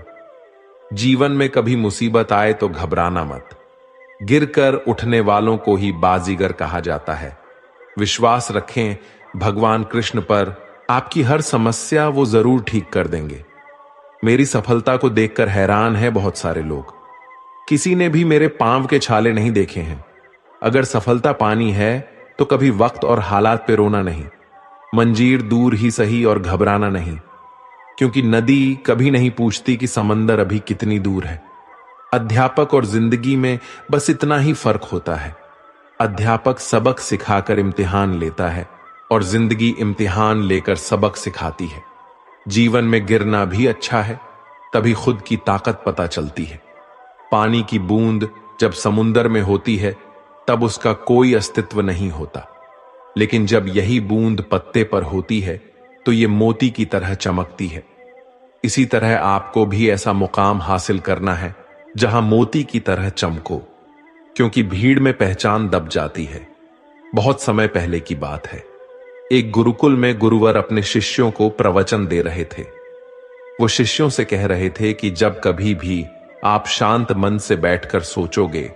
जीवन में कभी मुसीबत आए तो घबराना मत। गिरकर उठने वालों को ही बाजीगर कहा जाता है। विश्वास रखें भगवान कृष्ण पर, आपकी हर समस्या वो जरूर ठीक कर देंगे। मेरी सफलता को देखकर हैरान है बहुत सारे लोग। किसी ने भी मेरे पांव के छाले नहीं देखे हैं। अगर सफलता पानी है तो कभी वक्त और हालात पे रोना नहीं, मंजीर दूर ही सही और घबराना नहीं, क्योंकि नदी कभी नहीं पूछती कि समंदर अभी कितनी दूर है। अध्यापक और जिंदगी में बस इतना ही फर्क होता है। अध्यापक सबक सिखाकर इम्तिहान लेता है और जिंदगी इम्तिहान लेकर सबक सिखाती है। जीवन में गिरना भी अच्छा है, तभी खुद की ताकत पता चलती है। पानी की बूंद जब समुंदर में होती है तब उसका कोई अस्तित्व नहीं होता, लेकिन जब यही बूंद पत्ते पर होती है तो ये मोती की तरह चमकती है। इसी तरह आपको भी ऐसा मुकाम हासिल करना है जहां मोती की तरह चमको, क्योंकि भीड़ में पहचान दब जाती है। बहुत समय पहले की बात है, एक गुरुकुल में गुरुवर अपने शिष्यों को प्रवचन दे रहे थे। वो शिष्यों से कह रहे थे कि जब कभी भी आप शांत मन से बैठकर सोचोगे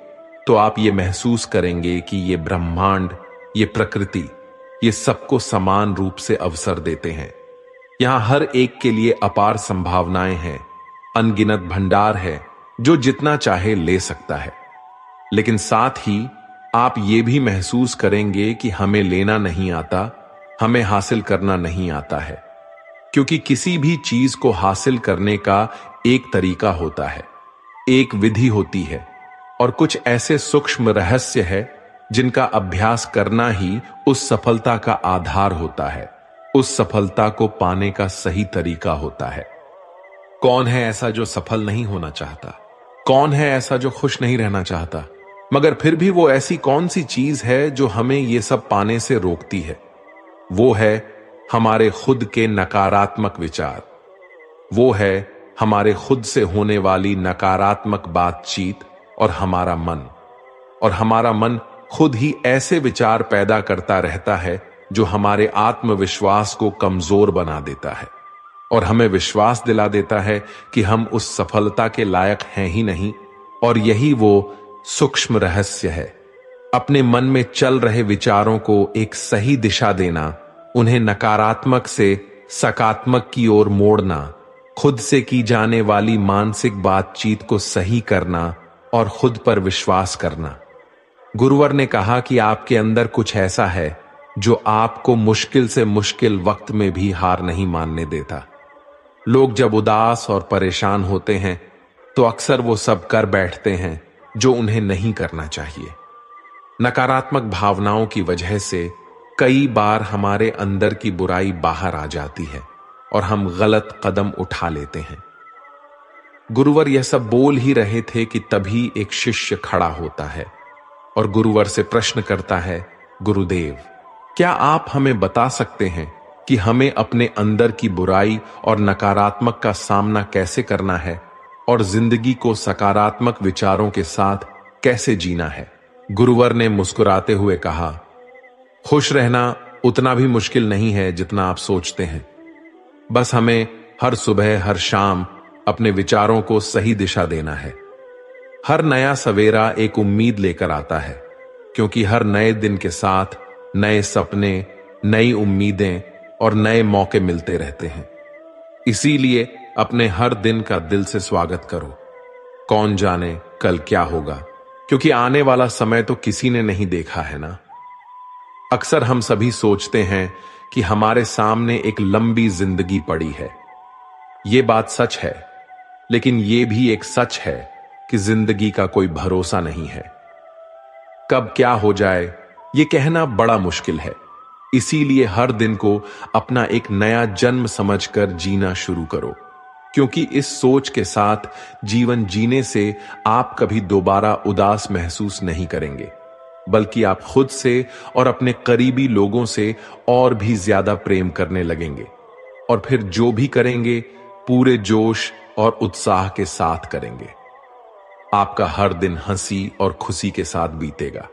तो आप ये महसूस करेंगे कि ये ब्रह्मांड, ये प्रकृति, ये सबको समान रूप से अवसर देते हैं। यहां हर एक के लिए अपार संभावनाएं हैं, अनगिनत भंडार है जो जितना चाहे ले सकता है। लेकिन साथ ही आप ये भी महसूस करेंगे कि हमें लेना नहीं आता, हमें हासिल करना नहीं आता है, क्योंकि किसी भी चीज को हासिल करने का एक तरीका होता है, एक विधि होती है, और कुछ ऐसे सूक्ष्म रहस्य है जिनका अभ्यास करना ही उस सफलता का आधार होता है, उस सफलता को पाने का सही तरीका होता है। कौन है ऐसा जो सफल नहीं होना चाहता? कौन है ऐसा जो खुश नहीं रहना चाहता? मगर फिर भी वो ऐसी कौन सी चीज है जो हमें ये सब पाने से रोकती है? वो है हमारे खुद के नकारात्मक विचार। वो है हमारे खुद से होने वाली नकारात्मक बातचीत और हमारा मन। और हमारा मन खुद ही ऐसे विचार पैदा करता रहता है जो हमारे आत्मविश्वास को कमजोर बना देता है और हमें विश्वास दिला देता है कि हम उस सफलता के लायक हैं ही नहीं। और यही वो सूक्ष्म रहस्य है, अपने मन में चल रहे विचारों को एक सही दिशा देना, उन्हें नकारात्मक से सकारात्मक की ओर मोड़ना, खुद से की जाने वाली मानसिक बातचीत को सही करना और खुद पर विश्वास करना। गुरुवर ने कहा कि आपके अंदर कुछ ऐसा है जो आपको मुश्किल से मुश्किल वक्त में भी हार नहीं मानने देता। लोग जब उदास और परेशान होते हैं तो अक्सर वो सब कर बैठते हैं जो उन्हें नहीं करना चाहिए। नकारात्मक भावनाओं की वजह से कई बार हमारे अंदर की बुराई बाहर आ जाती है और हम गलत कदम उठा लेते हैं। गुरुवर यह सब बोल ही रहे थे कि तभी एक शिष्य खड़ा होता है और गुरुवर से प्रश्न करता है, गुरुदेव, क्या आप हमें बता सकते हैं कि हमें अपने अंदर की बुराई और नकारात्मक का सामना कैसे करना है और जिंदगी को सकारात्मक विचारों के साथ कैसे जीना है? गुरुवर ने मुस्कुराते हुए कहा, खुश रहना उतना भी मुश्किल नहीं है जितना आप सोचते हैं। बस हमें हर सुबह हर शाम अपने विचारों को सही दिशा देना है। हर नया सवेरा एक उम्मीद लेकर आता है, क्योंकि हर नए दिन के साथ नए सपने, नई उम्मीदें और नए मौके मिलते रहते हैं। इसीलिए अपने हर दिन का दिल से स्वागत करो। कौन जाने कल क्या होगा, क्योंकि आने वाला समय तो किसी ने नहीं देखा है ना। अक्सर हम सभी सोचते हैं कि हमारे सामने एक लंबी जिंदगी पड़ी है। ये बात सच है, लेकिन यह भी एक सच है कि जिंदगी का कोई भरोसा नहीं है। कब क्या हो जाए ये कहना बड़ा मुश्किल है। इसीलिए हर दिन को अपना एक नया जन्म समझकर जीना शुरू करो, क्योंकि इस सोच के साथ जीवन जीने से आप कभी दोबारा उदास महसूस नहीं करेंगे, बल्कि आप खुद से और अपने करीबी लोगों से और भी ज्यादा प्रेम करने लगेंगे। और फिर जो भी करेंगे पूरे जोश और उत्साह के साथ करेंगे। आपका हर दिन हंसी और खुशी के साथ बीतेगा।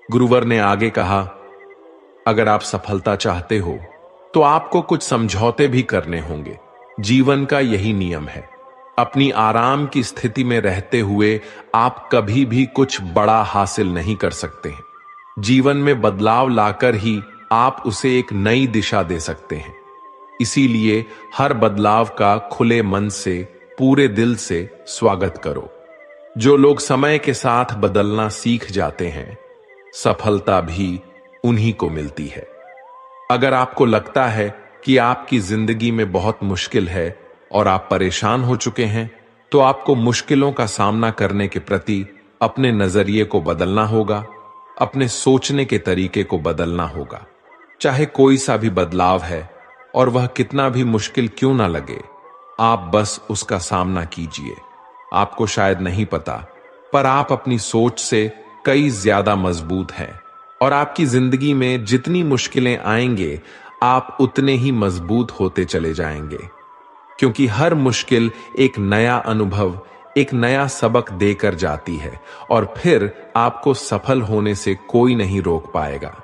गुरुवर ने आगे कहा, अगर आप सफलता चाहते हो तो आपको कुछ समझौते भी करने होंगे। जीवन का यही नियम है। अपनी आराम की स्थिति में रहते हुए आप कभी भी कुछ बड़ा हासिल नहीं कर सकते हैं। जीवन में बदलाव लाकर ही आप उसे एक नई दिशा दे सकते हैं। इसीलिए हर बदलाव का खुले मन से, पूरे दिल से स्वागत करो। जो लोग समय के साथ बदलना सीख जाते हैं, सफलता भी उन्हीं को मिलती है। अगर आपको लगता है कि आपकी जिंदगी में बहुत मुश्किल है और आप परेशान हो चुके हैं, तो आपको मुश्किलों का सामना करने के प्रति अपने नजरिए को बदलना होगा, अपने सोचने के तरीके को बदलना होगा। चाहे कोई सा भी बदलाव है और वह कितना भी मुश्किल क्यों ना लगे, आप बस उसका सामना कीजिए। आपको शायद नहीं पता, पर आप अपनी सोच से कई ज्यादा मजबूत हैं और आपकी जिंदगी में जितनी मुश्किलें आएंगे आप उतने ही मजबूत होते चले जाएंगे, क्योंकि हर मुश्किल एक नया अनुभव, एक नया सबक देकर जाती है और फिर आपको सफल होने से कोई नहीं रोक पाएगा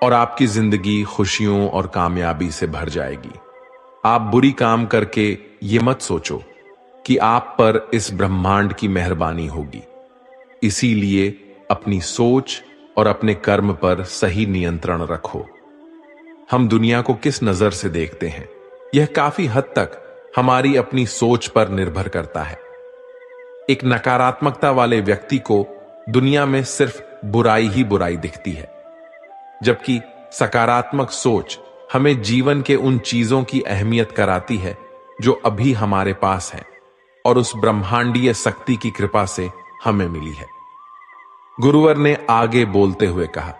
और आपकी जिंदगी खुशियों और कामयाबी से भर जाएगी। आप बुरी काम करके ये मत सोचो कि आप पर इस ब्रह्मांड की मेहरबानी होगी। इसीलिए अपनी सोच और अपने कर्म पर सही नियंत्रण रखो। हम दुनिया को किस नजर से देखते हैं, यह काफी हद तक हमारी अपनी सोच पर निर्भर करता है। एक नकारात्मकता वाले व्यक्ति को दुनिया में सिर्फ बुराई ही बुराई दिखती है, जबकि सकारात्मक सोच हमें जीवन के उन चीजों की अहमियत कराती है जो अभी हमारे पास है और उस ब्रह्मांडीय शक्ति की कृपा से हमें मिली है। गुरुवर ने आगे बोलते हुए कहा,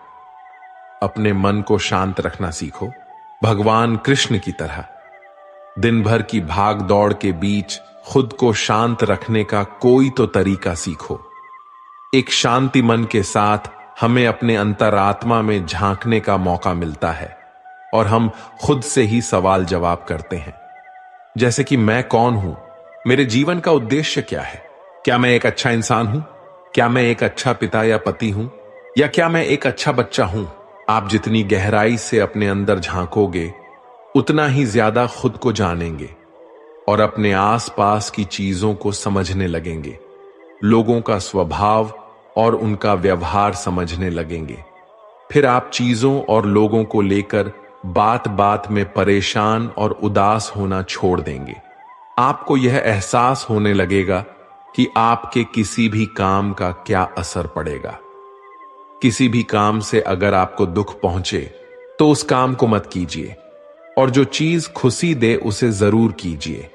अपने मन को शांत रखना सीखो, भगवान कृष्ण की तरह। दिन भर की भाग दौड़ के बीच खुद को शांत रखने का कोई तो तरीका सीखो। एक शांति मन के साथ हमें अपने अंतरात्मा में झांकने का मौका मिलता है और हम खुद से ही सवाल जवाब करते हैं, जैसे कि मैं कौन हूं, मेरे जीवन का उद्देश्य क्या है, क्या मैं एक अच्छा इंसान हूं, क्या मैं एक अच्छा पिता या पति हूं, या क्या मैं एक अच्छा बच्चा हूं। आप जितनी गहराई से अपने अंदर झांकोगे उतना ही ज्यादा खुद को जानेंगे और अपने आसपास की चीजों को समझने लगेंगे, लोगों का स्वभाव और उनका व्यवहार समझने लगेंगे। फिर आप चीजों और लोगों को लेकर बात बात में परेशान और उदास होना छोड़ देंगे। आपको यह एहसास होने लगेगा कि आपके किसी भी काम का क्या असर पड़ेगा। किसी भी काम से अगर आपको दुख पहुंचे तो उस काम को मत कीजिए और जो चीज खुशी दे उसे जरूर कीजिए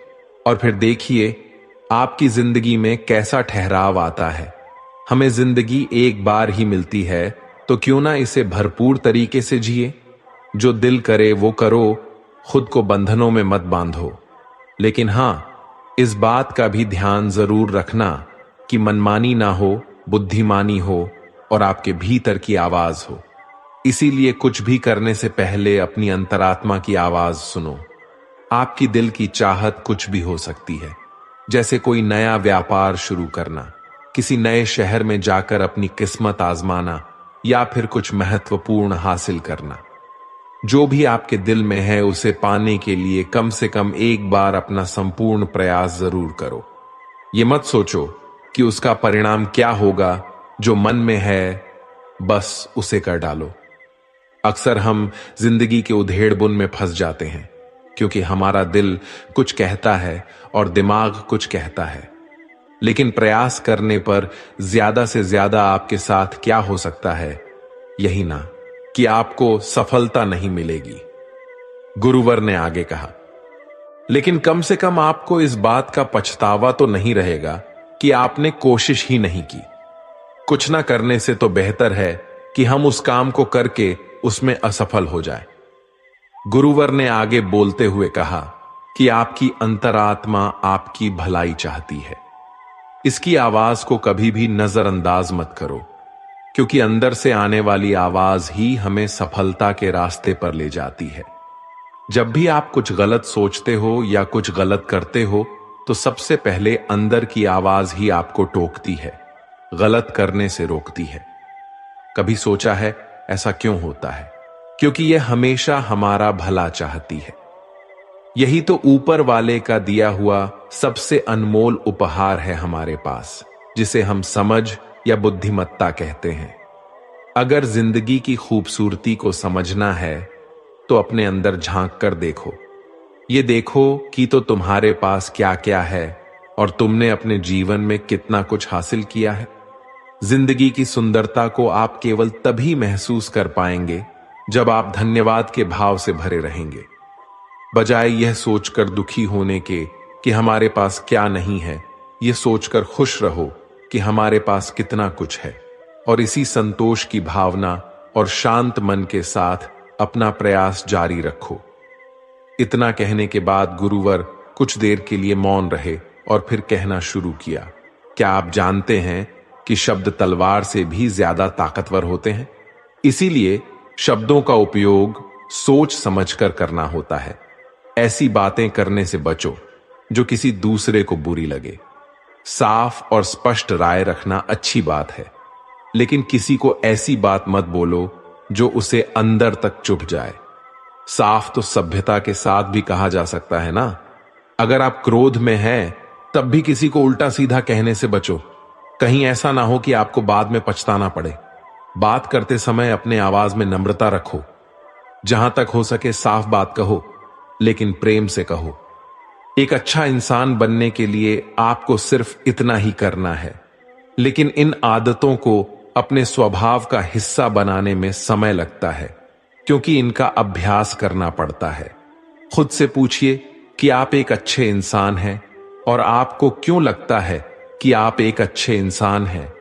और फिर देखिए आपकी जिंदगी में कैसा ठहराव आता है। हमें जिंदगी एक बार ही मिलती है, तो क्यों ना इसे भरपूर तरीके से जिए। जो दिल करे वो करो, खुद को बंधनों में मत बांधो। लेकिन हां, इस बात का भी ध्यान जरूर रखना कि मनमानी ना हो, बुद्धिमानी हो और आपके भीतर की आवाज हो। इसीलिए कुछ भी करने से पहले अपनी अंतरात्मा की आवाज सुनो। आपकी दिल की चाहत कुछ भी हो सकती है, जैसे कोई नया व्यापार शुरू करना, किसी नए शहर में जाकर अपनी किस्मत आजमाना या फिर कुछ महत्वपूर्ण हासिल करना। जो भी आपके दिल में है उसे पाने के लिए कम से कम एक बार अपना संपूर्ण प्रयास जरूर करो। ये मत सोचो कि उसका परिणाम क्या होगा, जो मन में है बस उसे कर डालो। अक्सर हम जिंदगी के उधेड़बुन में फंस जाते हैं, क्योंकि हमारा दिल कुछ कहता है और दिमाग कुछ कहता है। लेकिन प्रयास करने पर ज्यादा से ज्यादा आपके साथ क्या हो सकता है, यही ना कि आपको सफलता नहीं मिलेगी। गुरुवर ने आगे कहा, लेकिन कम से कम आपको इस बात का पछतावा तो नहीं रहेगा कि आपने कोशिश ही नहीं की। कुछ ना करने से तो बेहतर है कि हम उस काम को करके उसमें असफल हो जाए। गुरुवर ने आगे बोलते हुए कहा कि आपकी अंतरात्मा आपकी भलाई चाहती है। इसकी आवाज को कभी भी नजरअंदाज मत करो, क्योंकि अंदर से आने वाली आवाज ही हमें सफलता के रास्ते पर ले जाती है। जब भी आप कुछ गलत सोचते हो या कुछ गलत करते हो, तो सबसे पहले अंदर की आवाज ही आपको टोकती है, गलत करने से रोकती है। कभी सोचा है ऐसा क्यों होता है? क्योंकि यह हमेशा हमारा भला चाहती है। यही तो ऊपर वाले का दिया हुआ सबसे अनमोल उपहार है हमारे पास, जिसे हम समझ या बुद्धिमत्ता कहते हैं। अगर जिंदगी की खूबसूरती को समझना है तो अपने अंदर झांक कर देखो। ये देखो कि तो तुम्हारे पास क्या क्या है और तुमने अपने जीवन में कितना कुछ हासिल किया है। जिंदगी की सुंदरता को आप केवल तभी महसूस कर पाएंगे जब आप धन्यवाद के भाव से भरे रहेंगे। बजाय यह सोचकर दुखी होने के कि हमारे पास क्या नहीं है, यह सोचकर खुश रहो कि हमारे पास कितना कुछ है, और इसी संतोष की भावना और शांत मन के साथ अपना प्रयास जारी रखो। इतना कहने के बाद गुरुवर कुछ देर के लिए मौन रहे और फिर कहना शुरू किया, क्या आप जानते हैं कि शब्द तलवार से भी ज्यादा ताकतवर होते हैं? इसीलिए शब्दों का उपयोग सोच समझकर करना होता है। ऐसी बातें करने से बचो जो किसी दूसरे को बुरी लगे। साफ और स्पष्ट राय रखना अच्छी बात है, लेकिन किसी को ऐसी बात मत बोलो जो उसे अंदर तक चुभ जाए। साफ तो सभ्यता के साथ भी कहा जा सकता है ना। अगर आप क्रोध में हैं, तब भी किसी को उल्टा सीधा कहने से बचो। कहीं ऐसा ना हो कि आपको बाद में पछताना पड़े। बात करते समय अपने आवाज में नम्रता रखो। जहां तक हो सके साफ बात कहो, लेकिन प्रेम से कहो। एक अच्छा इंसान बनने के लिए आपको सिर्फ इतना ही करना है, लेकिन इन आदतों को अपने स्वभाव का हिस्सा बनाने में समय लगता है, क्योंकि इनका अभ्यास करना पड़ता है। खुद से पूछिए कि आप एक अच्छे इंसान हैं, और आपको क्यों लगता है कि आप एक अच्छे इंसान हैं।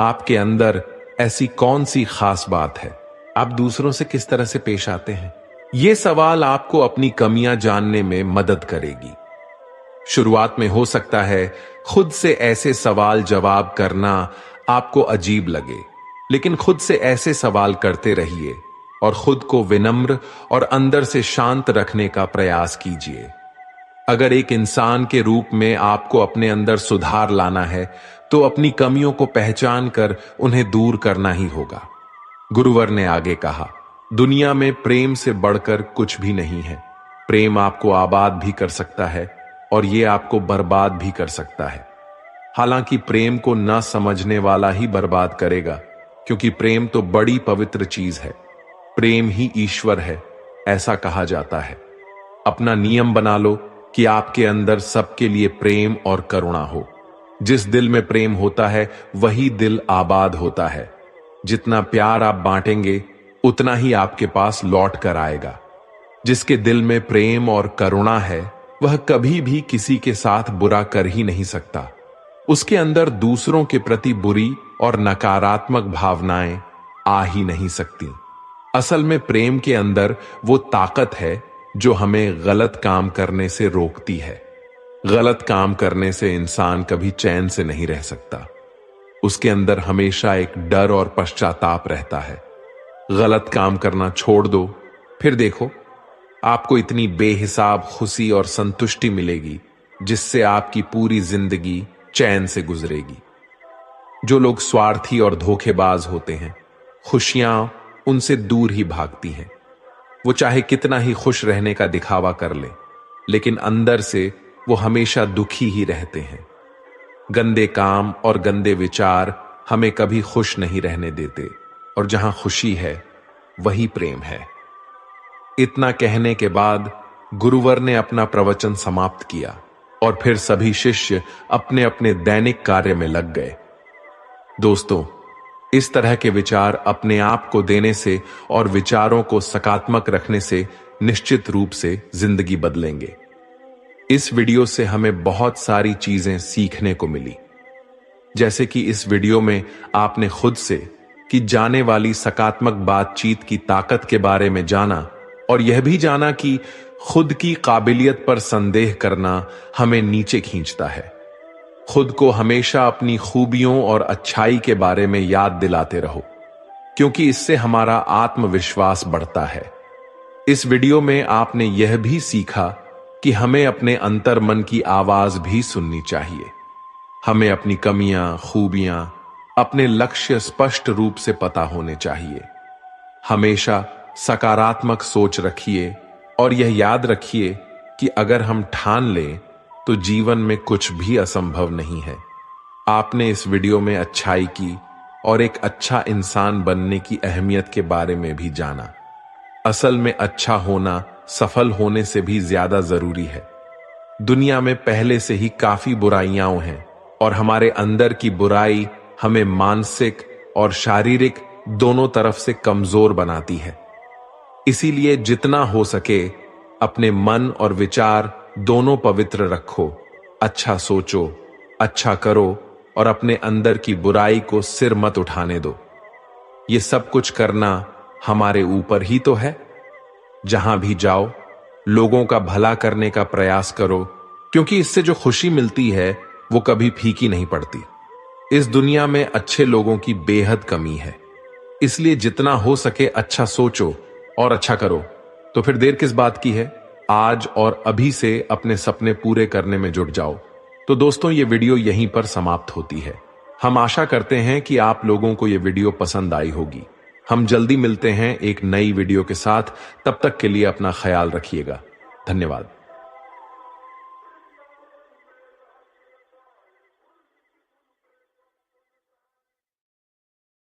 आपके अंदर ऐसी कौन सी खास बात है? आप दूसरों से किस तरह से पेश आते हैं? यह सवाल आपको अपनी कमियां जानने में मदद करेगी। शुरुआत में हो सकता है खुद से ऐसे सवाल जवाब करना आपको अजीब लगे, लेकिन खुद से ऐसे सवाल करते रहिए और खुद को विनम्र और अंदर से शांत रखने का प्रयास कीजिए। अगर एक इंसान के रूप में आपको अपने अंदर सुधार लाना है, तो अपनी कमियों को पहचान कर उन्हें दूर करना ही होगा। गुरुवर ने आगे कहा, दुनिया में प्रेम से बढ़कर कुछ भी नहीं है। प्रेम आपको आबाद भी कर सकता है और यह आपको बर्बाद भी कर सकता है। हालांकि प्रेम को न समझने वाला ही बर्बाद करेगा, क्योंकि प्रेम तो बड़ी पवित्र चीज है। प्रेम ही ईश्वर है, ऐसा कहा जाता है। अपना नियम बना लो कि आपके अंदर सबके लिए प्रेम और करुणा हो। जिस दिल में प्रेम होता है, वही दिल आबाद होता है। जितना प्यार आप बांटेंगे, उतना ही आपके पास लौट कर आएगा। जिसके दिल में प्रेम और करुणा है, वह कभी भी किसी के साथ बुरा कर ही नहीं सकता। उसके अंदर दूसरों के प्रति बुरी और नकारात्मक भावनाएं आ ही नहीं सकती। असल में प्रेम के अंदर वो ताकत है जो हमें गलत काम करने से रोकती है। गलत काम करने से इंसान कभी चैन से नहीं रह सकता। उसके अंदर हमेशा एक डर और पश्चाताप रहता है। गलत काम करना छोड़ दो, फिर देखो आपको इतनी बेहिसाब खुशी और संतुष्टि मिलेगी, जिससे आपकी पूरी जिंदगी चैन से गुजरेगी। जो लोग स्वार्थी और धोखेबाज होते हैं, खुशियां उनसे दूर ही भागती हैं। वो चाहे कितना ही खुश रहने का दिखावा कर ले, लेकिन अंदर से वो हमेशा दुखी ही रहते हैं। गंदे काम और गंदे विचार हमें कभी खुश नहीं रहने देते, और जहां खुशी है वही प्रेम है। इतना कहने के बाद गुरुवर ने अपना प्रवचन समाप्त किया और फिर सभी शिष्य अपने अपने दैनिक कार्य में लग गए। दोस्तों, इस तरह के विचार अपने आप को देने से और विचारों को सकारात्मक रखने से निश्चित रूप से जिंदगी बदलेंगे। इस वीडियो से हमें बहुत सारी चीजें सीखने को मिली, जैसे कि इस वीडियो में आपने खुद से की जाने वाली सकारात्मक बातचीत की ताकत के बारे में जाना और यह भी जाना कि खुद की काबिलियत पर संदेह करना हमें नीचे खींचता है। खुद को हमेशा अपनी खूबियों और अच्छाई के बारे में याद दिलाते रहो, क्योंकि इससे हमारा आत्मविश्वास बढ़ता है। इस वीडियो में आपने यह भी सीखा कि हमें अपने अंतर्मन की आवाज भी सुननी चाहिए। हमें अपनी कमियां, खूबियां, अपने लक्ष्य स्पष्ट रूप से पता होने चाहिए। हमेशा सकारात्मक सोच रखिए और यह याद रखिए कि अगर हम ठान लें तो जीवन में कुछ भी असंभव नहीं है। आपने इस वीडियो में अच्छाई की और एक अच्छा इंसान बनने की अहमियत के बारे में भी जाना। असल में अच्छा होना सफल होने से भी ज्यादा जरूरी है। दुनिया में पहले से ही काफी बुराइयां हैं और हमारे अंदर की बुराई हमें मानसिक और शारीरिक दोनों तरफ से कमजोर बनाती है। इसीलिए जितना हो सके अपने मन और विचार दोनों पवित्र रखो, अच्छा सोचो, अच्छा करो और अपने अंदर की बुराई को सिर मत उठाने दो। ये सब कुछ करना हमारे ऊपर ही तो है। जहां भी जाओ लोगों का भला करने का प्रयास करो, क्योंकि इससे जो खुशी मिलती है वो कभी फीकी नहीं पड़ती। इस दुनिया में अच्छे लोगों की बेहद कमी है, इसलिए जितना हो सके अच्छा सोचो और अच्छा करो। तो फिर देर किस बात की है, आज और अभी से अपने सपने पूरे करने में जुट जाओ। तो दोस्तों, ये वीडियो यहीं पर समाप्त होती है। हम आशा करते हैं कि आप लोगों को ये वीडियो पसंद आई होगी। हम जल्दी मिलते हैं एक नई वीडियो के साथ। तब तक के लिए अपना ख्याल रखिएगा। धन्यवाद।